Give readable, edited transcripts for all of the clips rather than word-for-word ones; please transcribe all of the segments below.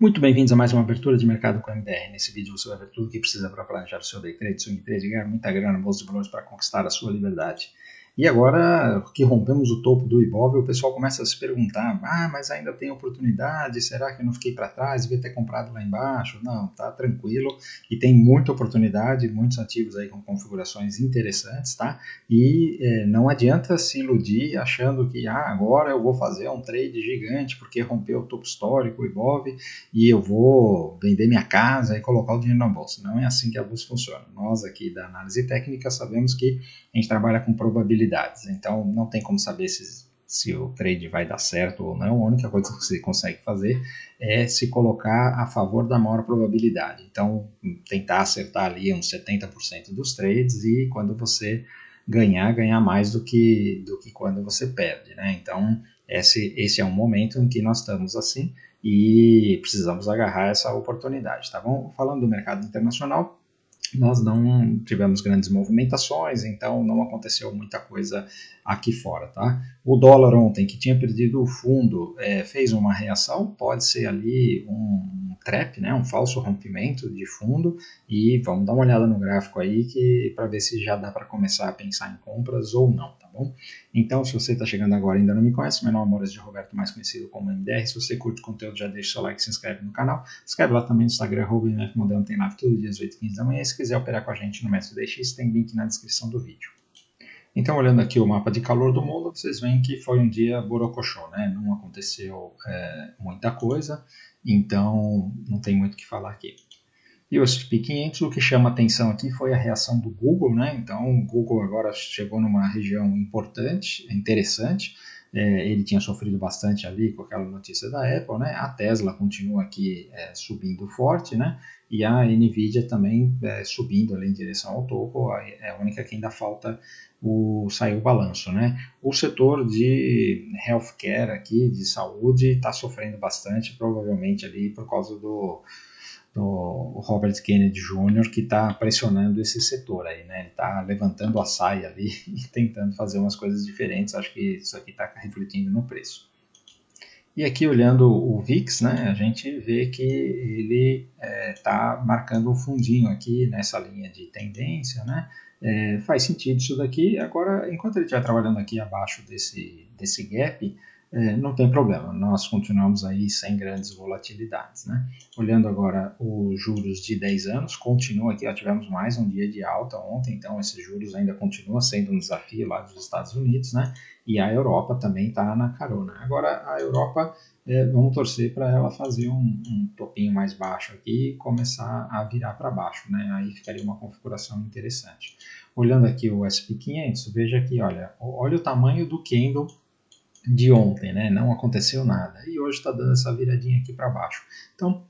Muito bem-vindos a mais uma abertura de mercado com a MDR. Nesse vídeo você vai ver tudo o que precisa para planejar o seu day trade, swing trade, ganhar muita grana, bolsa de valores para conquistar a sua liberdade. E agora que rompemos o topo do Ibov, o pessoal começa a se perguntar, mas ainda tem oportunidade, será que eu não fiquei para trás, devia ter comprado lá embaixo? Não, tá tranquilo e tem muita oportunidade, muitos ativos aí com configurações interessantes, tá? E não adianta se iludir achando que agora eu vou fazer um trade gigante porque rompeu o topo histórico, o Ibov, e eu vou vender minha casa e colocar o dinheiro na bolsa. Não é assim que a bolsa funciona. Nós aqui da análise técnica sabemos que a gente trabalha com probabilidades, então não tem como saber se o trade vai dar certo ou não. A única coisa que você consegue fazer é se colocar a favor da maior probabilidade. Então, tentar acertar ali uns 70% dos trades e quando você ganhar mais do que quando você perde, né? Então, esse é um momento em que nós estamos assim e precisamos agarrar essa oportunidade, tá bom? Falando do mercado internacional, nós não tivemos grandes movimentações, então não aconteceu muita coisa aqui fora, tá? O dólar ontem, que tinha perdido o fundo, fez uma reação, pode ser ali um trap, né, um falso rompimento de fundo, e vamos dar uma olhada no gráfico aí para ver se já dá para começar a pensar em compras ou não, tá bom? Então, se você está chegando agora e ainda não me conhece, meu nome é Maurício de Roberto, mais conhecido como MDR. Se você curte o conteúdo, já deixa o seu like e se inscreve no canal. Se inscreve lá também no Instagram, @MFModelo, tem live todo dia às 8h15 da manhã. E se quiser operar com a gente no Método DX, tem link na descrição do vídeo. Então, olhando aqui o mapa de calor do mundo, vocês veem que foi um dia borocochô, né? Não aconteceu muita coisa, então não tem muito o que falar aqui. E o S&P 500, o que chama atenção aqui foi a reação do Google, né? Então, o Google agora chegou numa região importante, interessante. Ele tinha sofrido bastante ali com aquela notícia da Apple, né? A Tesla continua aqui subindo forte, né? E a Nvidia também subindo ali em direção ao topo. É a única que ainda falta sair o balanço, né? O setor de healthcare aqui, de saúde, está sofrendo bastante, provavelmente ali por causa do Robert Kennedy Jr., que está pressionando esse setor aí, né? Ele está levantando a saia ali e tentando fazer umas coisas diferentes. Acho que isso aqui está refletindo no preço. E aqui olhando o VIX, né, a gente vê que ele está marcando um fundinho aqui nessa linha de tendência, né? Faz sentido isso daqui. Agora, enquanto ele estiver trabalhando aqui abaixo desse gap, não tem problema, nós continuamos aí sem grandes volatilidades, né? Olhando agora os juros de 10 anos, continua aqui, tivemos mais um dia de alta ontem, então esses juros ainda continuam sendo um desafio lá dos Estados Unidos, né? E a Europa também está na carona. Agora a Europa, vamos torcer para ela fazer um topinho mais baixo aqui e começar a virar para baixo, né? Aí ficaria uma configuração interessante. Olhando aqui o S&P 500, veja aqui, olha o tamanho do candle de ontem, né? Não aconteceu nada. E hoje está dando essa viradinha aqui para baixo. Então,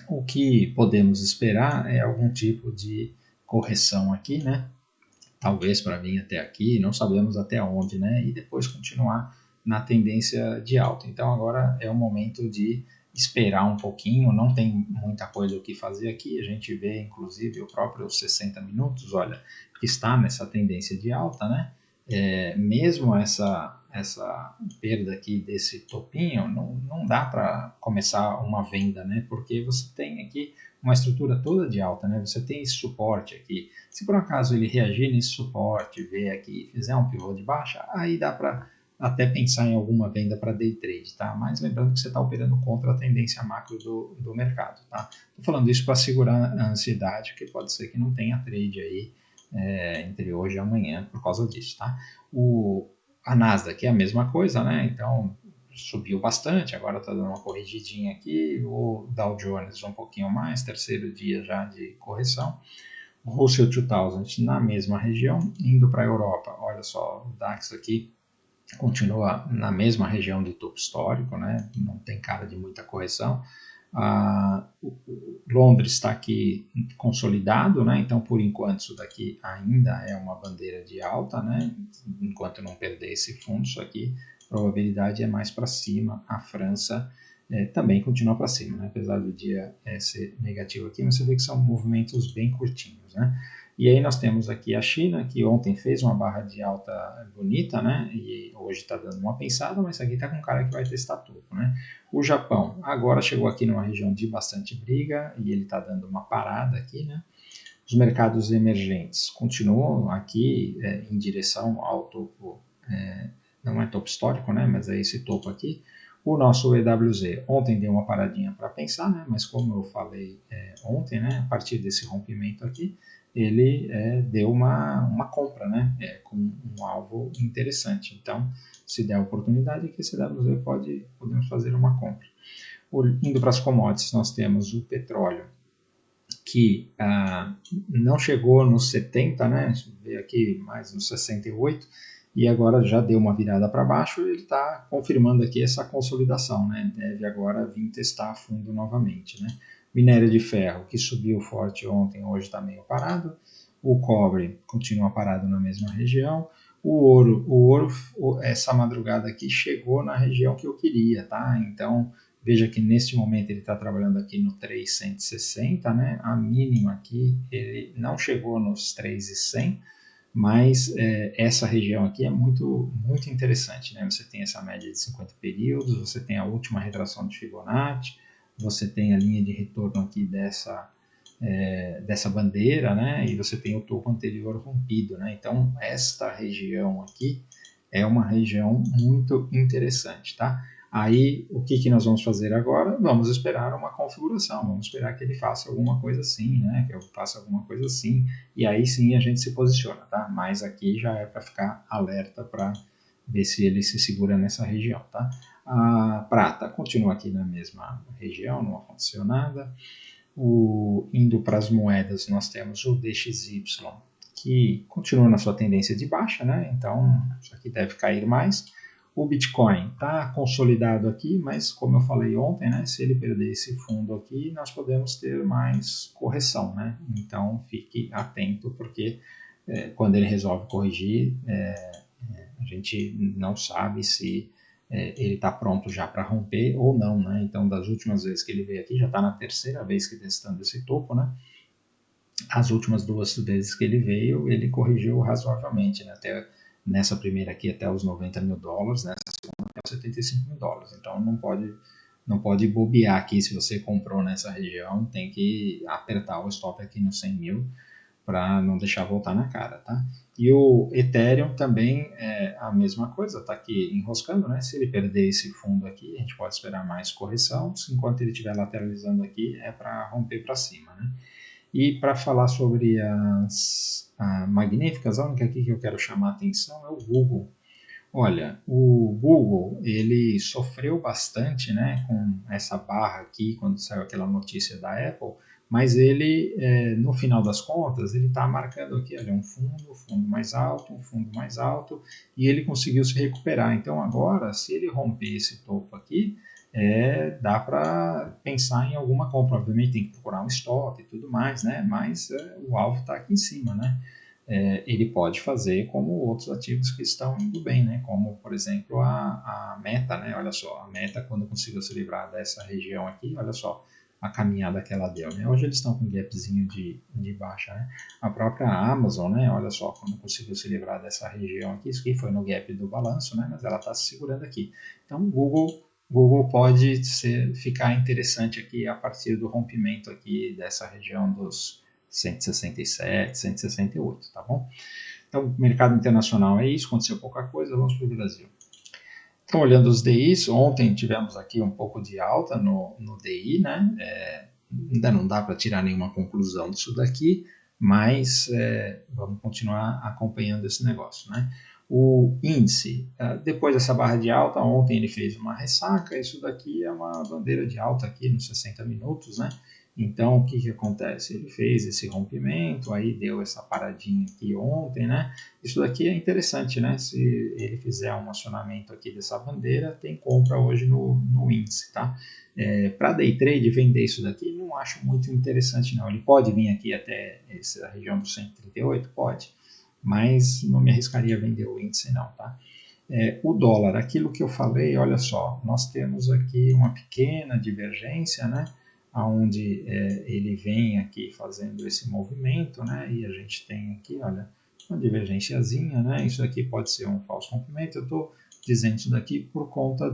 o que podemos esperar é algum tipo de correção aqui, né? Talvez para vir até aqui, não sabemos até onde, né? E depois continuar na tendência de alta. Então, agora é o momento de esperar um pouquinho, não tem muita coisa o que fazer aqui. A gente vê, inclusive, o próprio 60 minutos, olha, que está nessa tendência de alta, né? Mesmo essa perda aqui desse topinho, não dá para começar uma venda, né? Porque você tem aqui uma estrutura toda de alta, né? Você tem esse suporte aqui. Se por acaso ele reagir nesse suporte, ver aqui, fizer um pivô de baixa, aí dá para até pensar em alguma venda para day trade, tá? Mas lembrando que você está operando contra a tendência macro do mercado, tá? Estou falando isso para segurar a ansiedade, que pode ser que não tenha trade aí entre hoje e amanhã por causa disso, tá? A Nasdaq é a mesma coisa, né? Então subiu bastante, agora está dando uma corrigidinha aqui. O Dow Jones um pouquinho mais, terceiro dia já de correção. O Russell 2000 na mesma região, indo para a Europa. Olha só, o DAX aqui continua na mesma região de topo histórico, né? Não tem cara de muita correção. Londres está aqui consolidado, né? Então por enquanto isso daqui ainda é uma bandeira de alta, né? Enquanto não perder esse fundo, isso aqui a probabilidade é mais para cima. A França também continua para cima, né? Apesar do dia ser negativo aqui, mas você vê que são movimentos bem curtinhos, né? E aí nós temos aqui a China, que ontem fez uma barra de alta bonita, né? E hoje está dando uma pensada, mas aqui está com um cara que vai testar topo, né? O Japão agora chegou aqui numa região de bastante briga e ele está dando uma parada aqui, né? Os mercados emergentes continuam aqui em direção ao topo, não é topo histórico, né? Mas é esse topo aqui. O nosso EWZ ontem deu uma paradinha para pensar, né? Mas como eu falei ontem, né? A partir desse rompimento aqui, ele deu uma compra, né? Com um alvo interessante. Então, se der oportunidade, que esse EWZ podemos fazer uma compra. Indo para as commodities, nós temos o petróleo, que não chegou nos 70, né? Veio aqui mais nos 68 e agora já deu uma virada para baixo. Ele está confirmando aqui essa consolidação, né? Deve agora vir testar a fundo novamente, né? Minério de ferro, que subiu forte ontem, hoje está meio parado. O cobre continua parado na mesma região. O ouro, essa madrugada aqui chegou na região que eu queria, tá? Então, veja que neste momento ele está trabalhando aqui no 360, né? A mínima aqui, ele não chegou nos 3,100, mas essa região aqui é muito, muito interessante, né? Você tem essa média de 50 períodos, você tem a última retração de Fibonacci, você tem a linha de retorno aqui dessa bandeira, né? E você tem o topo anterior rompido, né? Então, esta região aqui é uma região muito interessante, tá? Aí, o que nós vamos fazer agora? Vamos esperar uma configuração, vamos esperar que ele faça alguma coisa assim, né? Que eu faça alguma coisa assim, e aí sim a gente se posiciona, tá? Mas aqui já é para ficar alerta para ver se ele se segura nessa região, tá? A prata continua aqui na mesma região, não aconteceu nada. Indo para as moedas, nós temos o DXY, que continua na sua tendência de baixa, né? Então, isso aqui deve cair mais. O Bitcoin está consolidado aqui, mas como eu falei ontem, né, se ele perder esse fundo aqui, nós podemos ter mais correção, né? Então fique atento, porque quando ele resolve corrigir, a gente não sabe se ele está pronto já para romper ou não, né? Então, das últimas vezes que ele veio aqui, já está na terceira vez que testando esse topo, né? As últimas duas vezes que ele veio, ele corrigiu razoavelmente, né? Até nessa primeira aqui até os 90 mil dólares, nessa segunda até os 75 mil dólares. Então não pode bobear aqui. Se você comprou nessa região, tem que apertar o stop aqui no 100 mil para não deixar voltar na cara, tá? E o Ethereum também é a mesma coisa, está aqui enroscando, né? Se ele perder esse fundo aqui, a gente pode esperar mais correção. Enquanto ele estiver lateralizando aqui, é para romper para cima, né? E para falar sobre as magníficas, a única aqui que eu quero chamar a atenção é o Google. Olha, o Google, ele sofreu bastante, né, com essa barra aqui, quando saiu aquela notícia da Apple, mas ele, no final das contas, ele está marcando aqui, olha, um fundo mais alto, e ele conseguiu se recuperar. Então agora, se ele romper esse topo aqui, dá para pensar em alguma compra. Obviamente tem que procurar um stop e tudo mais, né, mas o alvo está aqui em cima, né. Ele pode fazer como outros ativos que estão indo bem, né? Como, por exemplo, a Meta, né? Olha só, a Meta, quando conseguiu se livrar dessa região aqui, olha só a caminhada que ela deu, né? Hoje eles estão com um gapzinho de baixa, né? A própria Amazon, né? Olha só, quando conseguiu se livrar dessa região aqui, isso aqui foi no gap do balanço, né? Mas ela está se segurando aqui. Então, Google pode ficar interessante aqui a partir do rompimento aqui dessa região dos 167, 168, tá bom? Então, mercado internacional é isso, aconteceu pouca coisa, vamos para o Brasil. Então, olhando os DIs, ontem tivemos aqui um pouco de alta no DI, né? Ainda não dá para tirar nenhuma conclusão disso daqui, mas vamos continuar acompanhando esse negócio, né? O índice, depois dessa barra de alta, ontem ele fez uma ressaca, isso daqui é uma bandeira de alta aqui nos 60 minutos, né? Então, o que acontece? Ele fez esse rompimento, aí deu essa paradinha aqui ontem, né? Isso daqui é interessante, né? Se ele fizer um acionamento aqui dessa bandeira, tem compra hoje no índice, tá? Para day trade, vender isso daqui, não acho muito interessante, não. Ele pode vir aqui até essa região do 138? Pode, mas não me arriscaria a vender o índice, não, tá? O dólar, aquilo que eu falei, olha só, nós temos aqui uma pequena divergência, né? onde ele vem aqui fazendo esse movimento, né? E a gente tem aqui, olha, uma divergênciazinha, né? Isso aqui pode ser um falso rompimento. Eu estou dizendo isso daqui por conta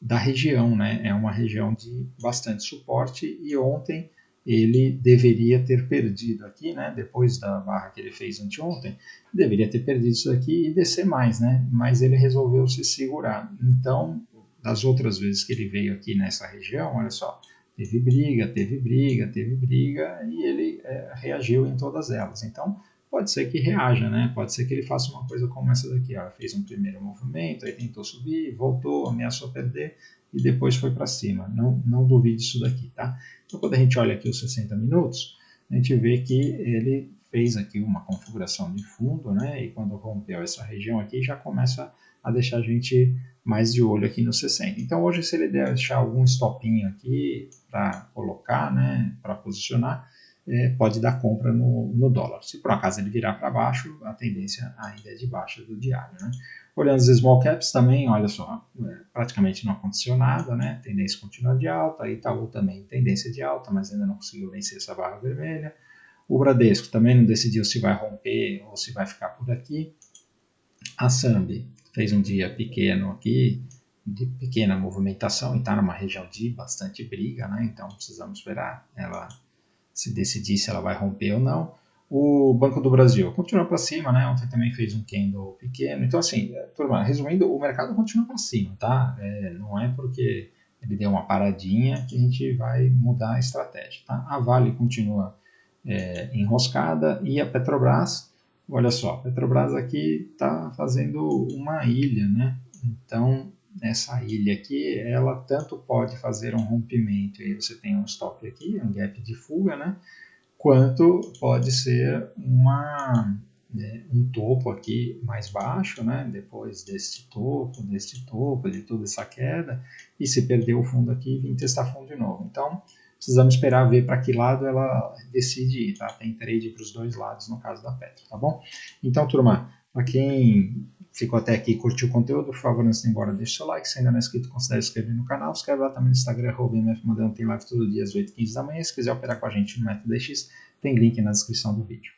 da região, né? É uma região de bastante suporte e ontem ele deveria ter perdido aqui, né? Depois da barra que ele fez anteontem, deveria ter perdido isso aqui e descer mais, né? Mas ele resolveu se segurar. Então, das outras vezes que ele veio aqui nessa região, olha só, teve briga, teve briga, teve briga e ele reagiu em todas elas. Então, pode ser que reaja, né? Pode ser que ele faça uma coisa como essa daqui, ó. Fez um primeiro movimento, aí tentou subir, voltou, ameaçou perder e depois foi para cima. Não duvide disso daqui, tá? Então, quando a gente olha aqui os 60 minutos, a gente vê que ele fez aqui uma configuração de fundo, né? E quando rompeu essa região aqui, já começa a deixar a gente mais de olho aqui no 60. Então, hoje, se ele deixar algum stopinho aqui para colocar, né? Para posicionar, pode dar compra no dólar. Se por acaso ele virar para baixo, a tendência ainda é de baixa do diário, né? Olhando os small caps também, olha só, praticamente não aconteceu nada, né? Tendência continua de alta, Itaú também tendência de alta, mas ainda não conseguiu vencer essa barra vermelha. O Bradesco também não decidiu se vai romper ou se vai ficar por aqui. A Sambi fez um dia pequeno aqui, de pequena movimentação, e está numa região de bastante briga, né? Então precisamos esperar ela se decidir se ela vai romper ou não. O Banco do Brasil continua para cima, né? Ontem também fez um candle pequeno. Então, assim, turma, resumindo, o mercado continua para cima, tá? Não é porque ele deu uma paradinha que a gente vai mudar a estratégia, tá? A Vale continua enroscada e a Petrobras, olha só, a Petrobras aqui está fazendo uma ilha, né? Então, essa ilha aqui, ela tanto pode fazer um rompimento, e aí você tem um stop aqui, um gap de fuga, né? Quanto pode ser um topo aqui mais baixo, né? Depois deste topo, de toda essa queda, e se perder o fundo aqui, vir testar fundo de novo. Então, precisamos esperar ver para que lado ela decide ir, tá? Tem trade para os dois lados no caso da Petro, tá bom? Então, turma, para quem ficou até aqui e curtiu o conteúdo, por favor, antes de ir embora, deixa o seu like. Se ainda não é inscrito, considere se inscrever no canal. Se inscreve lá também no Instagram, @mfmodelo, tem live todo dia às 8h15 da manhã. Se quiser operar com a gente no MetaDX, tem link na descrição do vídeo.